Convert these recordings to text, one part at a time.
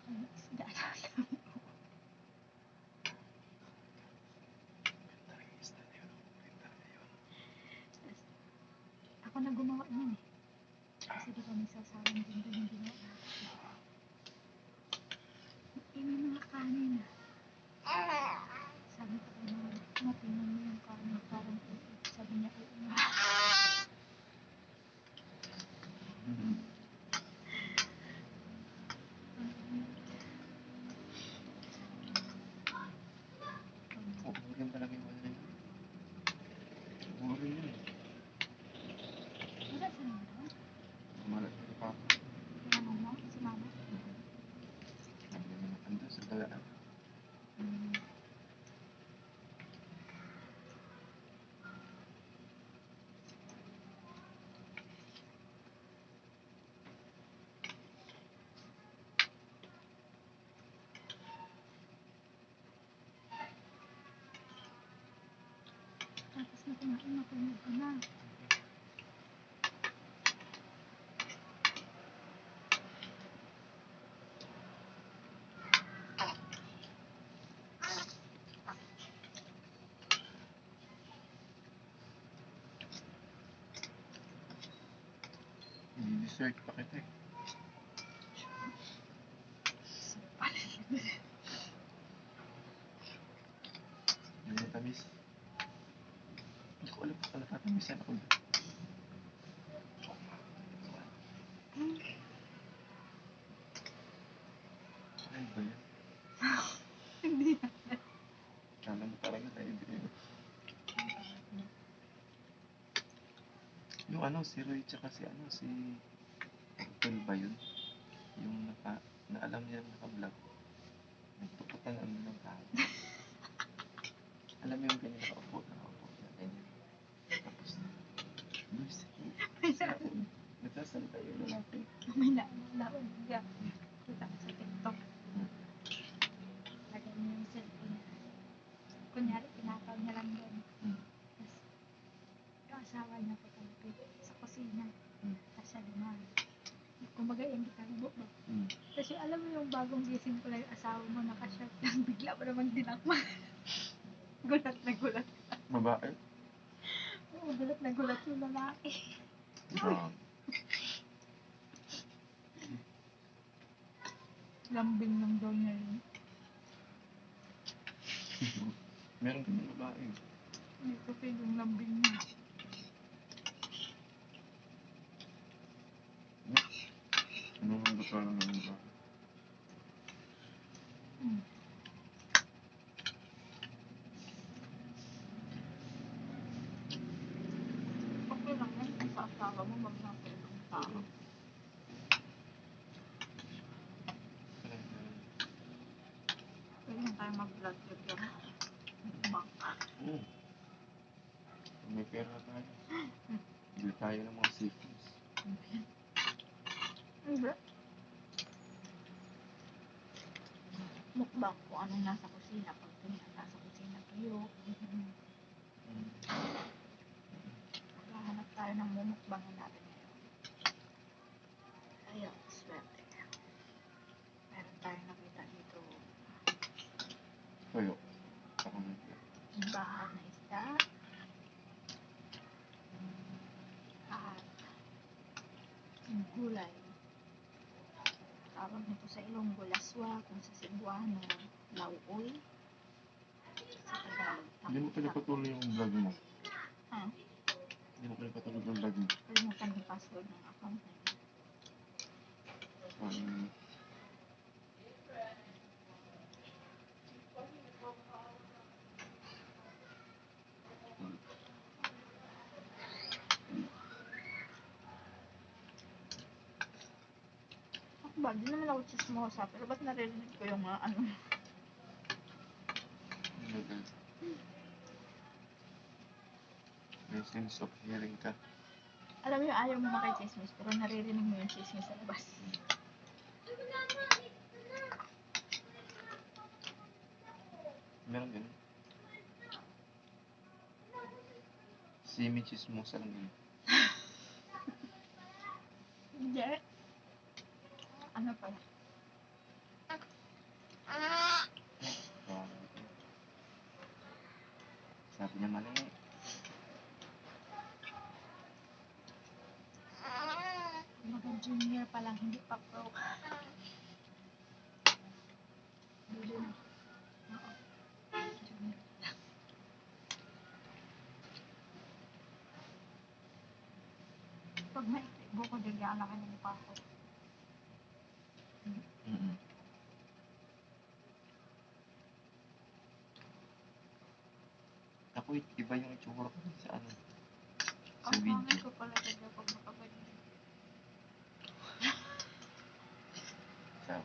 Ang isda na lang. Tas, ako na gumawa nun eh. Kasi di ba may sasawang din doon yung ginawa natin. Eh, may mga kanin ah. Sabi ko kay mama, matingnan mo yung kanin, parang ulit. Sabi niya, oo nga. Urin talaga yung ano yun. Urin yun eh. Wala sa nito? Malat na pa ako. Ano mo? Si mama? Ando sa galaan. Tapos na kumain, matulog ka na. I-dessert pa kita eh. Yung matamis. Hindi ko alam kung natamisan ako doon. Ay ba yan? Hindi na. Kala mo talaga na ibigay. Yung ano, si Roy tsaka si ano, si Phil ba yun? Yung na alam niya naka-vlog. Nagpuputan ano ng tao. Alam mo yung ganyan nakaupo siya, ganyan. Tapos, Luis, nagsasalita yung lalaki. May naalala ko niya. Kita ko sa TikTok. Lagay niya yung cellphone niya. Kunyari, pinakaw niya lang doon. Tapos, yung asawa niya papalapit sa kusina. Tapos siya naman. Kumbaga yung gitarbo ba? Tapos yung alam mo yung bagong gising ko lang yung asawa mo nakashot lang. Bigla mo naman dinakma. Gulat na gulat. Babae? Oo, gulat na gulat yung lalaki. Lambing lang daw niya yun. Meron ka ng babae. Hindi ko feel yung lambing niya. Ano ang gusto ng babae? Okay lang yan kung sa asawa mo magnasa ibang tao. Pwede lang tayo mag-vlog yun. Baka. Oo. Kung may pera tayo. Bili tayo ng mga safeties. Hindi. Mukbang kung anong nasa kusina. Pag nasa kusina kayo. Maghahanap tayo ng mumukbangan natin ngayon. Ayun, swerte. Meron tayong nakita dito. Toyo. Ako na. Bahan na isda. At gulay. Tawag nito sa Ilonggo laswa, kung sa Cebuano, lauoy. Sa Tagalog, Hindi mo pinapatuloy yung vlog mo. Ha? Hindi mo pinapatuloy yung vlog mo. Kalimutan yung password ng account na yun. Ako ba? Di naman ako chismosa, pero ba't naririnig ko yung mga ano? May sense of hearing ka. Alam mo yung ayaw mo makichismis, pero naririnig mo yung chismis sa labas. Meron ganun. Simi chismosa lang yun. Hindi. Ano pala? Sabi niya mali. Mga junior pa lang, hindi pa pro. Hindi na. Oo. Junior pa lang. Pag maikli ko, dilyaan lang ng mukha ko. Mm-mm. Ako, iba yung itsura ko sa ano. Sa Ang video. pangit ko pala talaga pag nakaganyan. Sa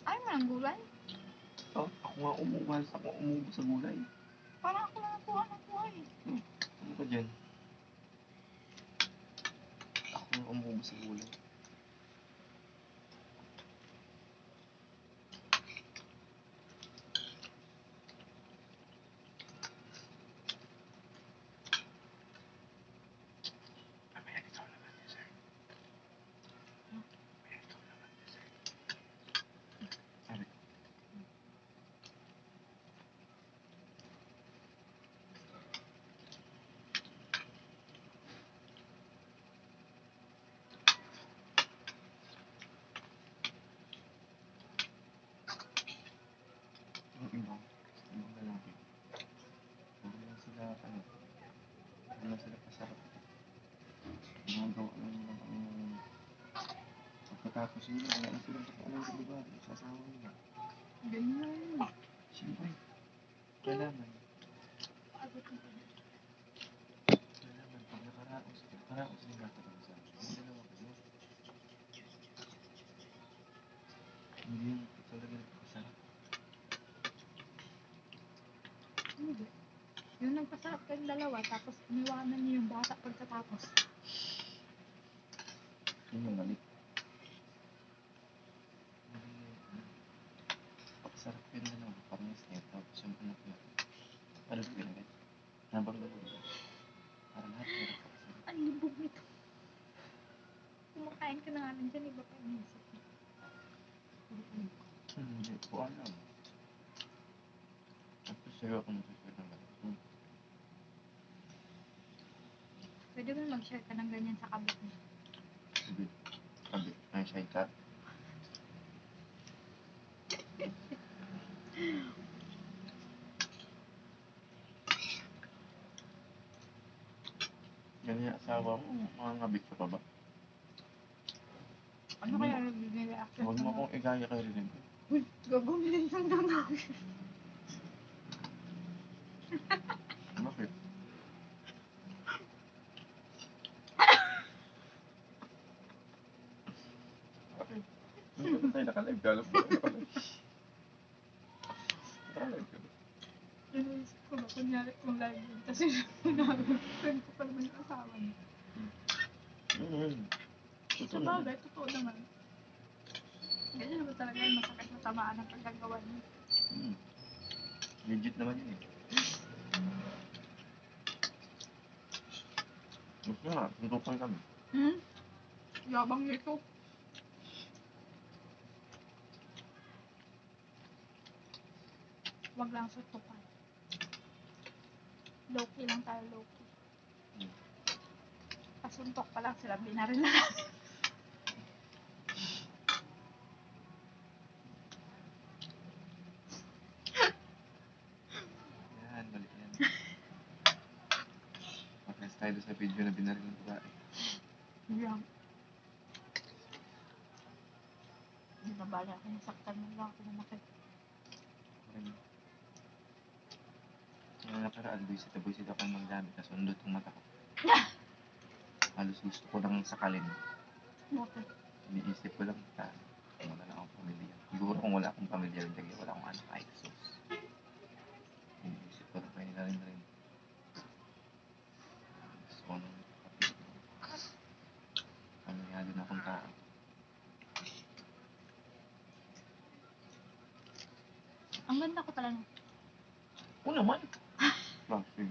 Ay, man, gulay. oh, ako nga umuwas. Ako umubo sa gulay. Parang ako na nakuha ng buhay. Ano ka dyan? Ako nga umubo sa gulay. Sabi, yung ibang lalaki. Puro lang sila, ano, puro lang sila pasarap. Ginagawa lang nila ang pagkatapos nila, wala na silang pakialam sa lugar, sa asawa nila. Ganyan. Siyempre, kailangan, Pagod na pala. pag nakaraos nila talaga sa akin. Yung dalawa kayo. Hindi yung talaga nagpapasarap. Hindi. Yung nagpasarap kayong dalawa, tapos iniwanan niyo yung bata pagkatapos. Yun yung mali. Papasarap yun na lang, parang snare, tapos yung anak niya. Ano ba ginagay? Habang nalulog. Para lahat meron papasarap. Ang libog nito. Kumakain ka na nga dyan, iba pa yung isip mo. Hindi ko alam. Tapos sa'yo ako mag-share ng ganito. Pwede mo mag-share ka ng ganyan sa kabit mo. Sabi, may sidecar. Yan yung asawa mo, mga ngabit ka pa ba? Ano kaya nagiging reaction Huwag mo akong igaya kay Rilin. Uy, gagawin lang naman. Bakit? Bakit? Hindi ka tayo nakalive ka. Alam ko tayo nakalive. Nakalive ka ba? Inisip ko ba, kunyari kung live yun. Kasi sinabi ko, friend ko pa naman yung asawa niya. Totoo Sa naman. bagay, totoo naman. Ganyan naman talaga yung masakit na tamaan ng pagkagawa niya. Legit naman yun eh. Gusto nga, tutukan kami. Yabang nito. Wag lang sutukan. Low-key lang tayo, low-key. Pasuntok pa lang sila, binaril na. Yan, mali yan. Pares tayo doon sa video na binaril ng babae. Yan. Hindi na bala ako, nasaktan mo lang ako na nakit. Rin. Yung nakaraan, buisit ako ng magdamit. Nasundot ang mata ko. Halos gusto ko lang sakalin. Bakit? Iniisip ko lang, kung wala lang akong pamilya. Siguro kung wala akong pamilya, hindi wala akong anak, ay sus. Iniisip ko lang kayo na rin. Gusto ko nang kapit ko. Pamilyado na akong tao. Ang ganda ko talaga. Oo naman. Kasi,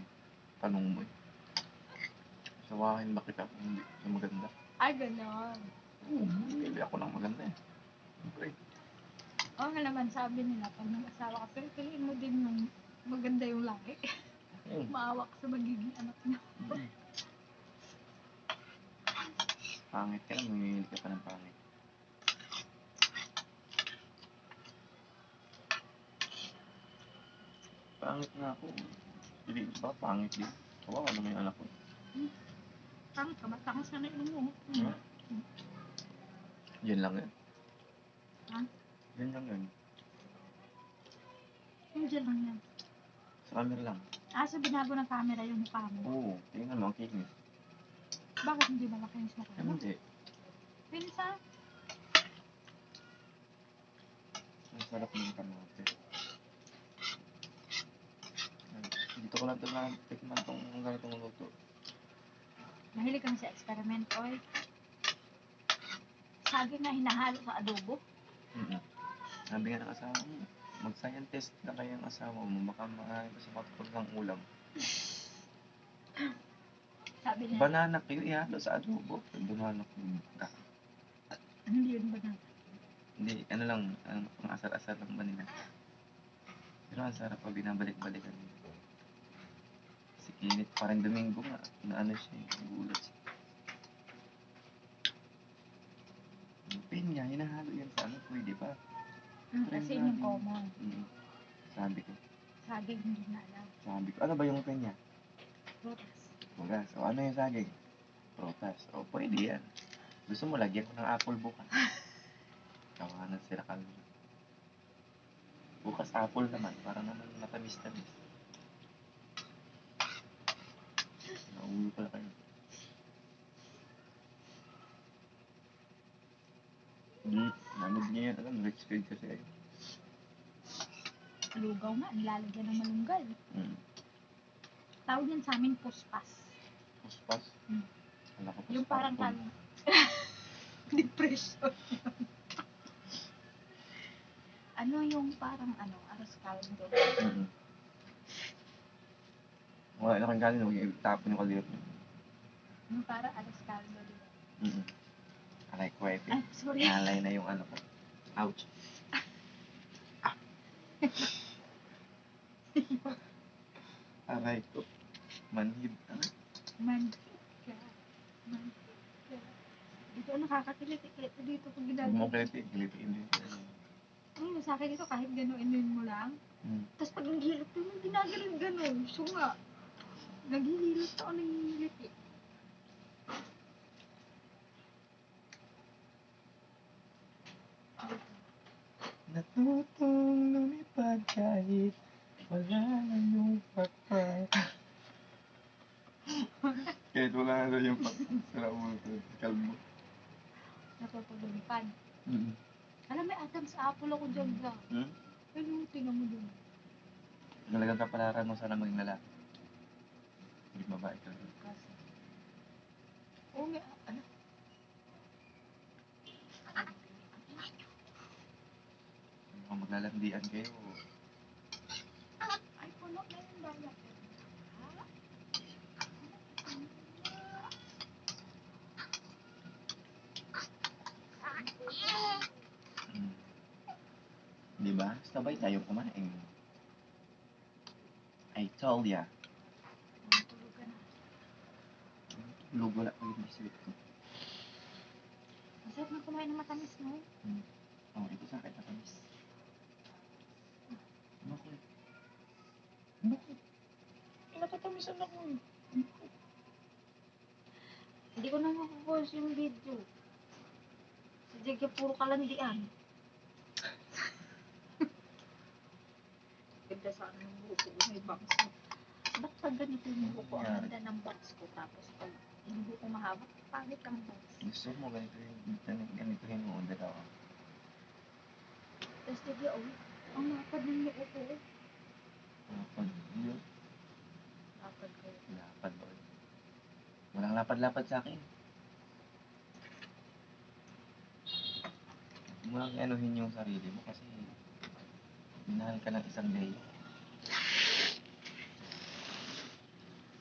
tanong mo eh. Sawahin ba kita kung hindi ka maganda? Ay, ganon. Oo, pili ako ng maganda eh. Siyempre. Oo nga naman, sabi nila, pag nag-asawa ka, pero piliin mo din yung maganda yung laki. Ayun. Maawa ka sa magiging anak niya. Pangit ka lang, mamimili ka pa ng pangit. Pangit nga ako. Hindi ba pangit din? Kawawa naman yung anak ko. Tangos ka, matangos na yung mo. Hmm? Yan lang yan. Ha? Yan lang yan. Yung dyan lang yan. Sa camera lang. So binago ng camera yung mukha mo. Oo, tingnan mo ang kinis. Bakit hindi malaki yung mukha mo? Hindi. Pinsa? Ang sarap ng kamote. Dito ko lang ito na-tikman itong ganitong luto. Mahilig kami sa experiment, oy. Saging na hinahalo sa adobo. Sabi nga ng asawa mo, mag-scientist na kayo ang asawa mo, baka maaari pa sa matupag ng ulam. Sabi niya, Banana kayo ihalo sa adobo. Banana ko. hindi yun ba na? Hindi, ano lang, ang asar-asar lang ba nila. Pero ang sarap pa binabalik-balikan. Si Kinit, parang Domingo nga, na ano siya, nagulat siya. Yung pinya, hinahalo yan sa ano, pwede pa. Kasi yun yung common. Sabi ko, Saging hindi na alam. ano ba yung pinya? Prutas. Prutas. O ano yung saging? Prutas. O pwede yan. Gusto mo lagyan ko ng apple bukas. Kawanan sila kalma. Bukas apple naman, para naman matamis-tamis. Naulo pala kayo. Nanood niya yan, alam, rich kid kasi ay. Lugaw nga, nilalagyan ng malunggay. Tawag yan sa amin, puspas. Puspas? Ala ko Yung parang puspas. depression. Ano yung parang aros caldo. Wala na kang galing, huwag itapon yung kaliro. Yung parang aros caldo, di ba? Alay ko eh. Ay, sorry. Alay na yung ano ko. Ouch. Aray ko. Manhid. Mantika. Dito nakakakilit-kilit dito pag Huwag ginagawa. mo kiliti. Kilitiin din. Sa akin dito kahit gano'n mo lang. Tapos pag naghihilot ko, ginaganon gano'n. So nga, naghihilot ako ng hilit eh. Natutong lumipad kahit wala na yung pakpak. Kahit wala na yung pakpak. Sarap mo ito. Kalmo. Natutulunpan. Alam, may Adam's apple ako dyan lang. Pero tingnan mo dun. Talagang kapalaran mo sana maging lalaki. Hindi babae ka. Kasi. Oo nga, ano? Kung maglalandian kayo, Ay, puno na yung daya. di ba? Sabay tayo kumain. I told ya. Tulog ka na. Tulog wala ko yung biswit ko. Masarap na kumain ng matamis, no? Ito sa akin matamis. Bakit? Natatamisan ako eh. Hindi ko na makupost yung video. Si Jigga puro kalandian. Ganda sana ng buko ko, may bangs mo. Ba't pag ganito yung buko, ang ganda ng bangs ko, tapos pag yung buko mahaba, pangit ang bangs. Gusto mo ganito mo, dalawa. Tapos Jigga, ang lapad ng buko ko. Lapad yun. Lapad ko. Lapad ba? Walang lapad-lapad sa akin. Huwag mo lang anuhin yung sarili mo kasi minahal ka ng isang day.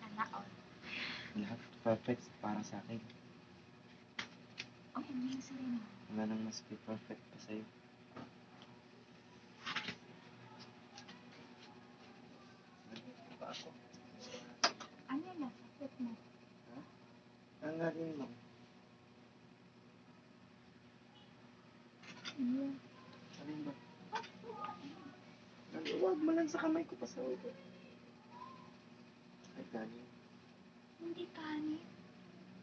Sana all. Lahat perfect para sa akin. Oo, hindi na Serena. Wala nang mas perfect pa sa'yo. Nandito pa ako. Ano yung nasa foot mo? Tanggalin mo. Ano yun? Alin ba? Huwag mo lang sa kamay ko pa sa ulo. Ay, galing. Hindi kanin.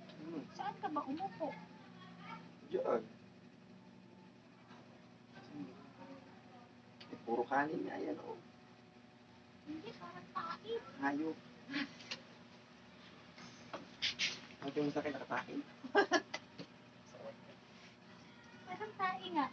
Ano? Saan ka ba umupo? Diyan. Eh, puro kanin nga yan, oh. Hindi, parang taib. Hayop. Ano mo sa akin nakatakin? Parang tae nga.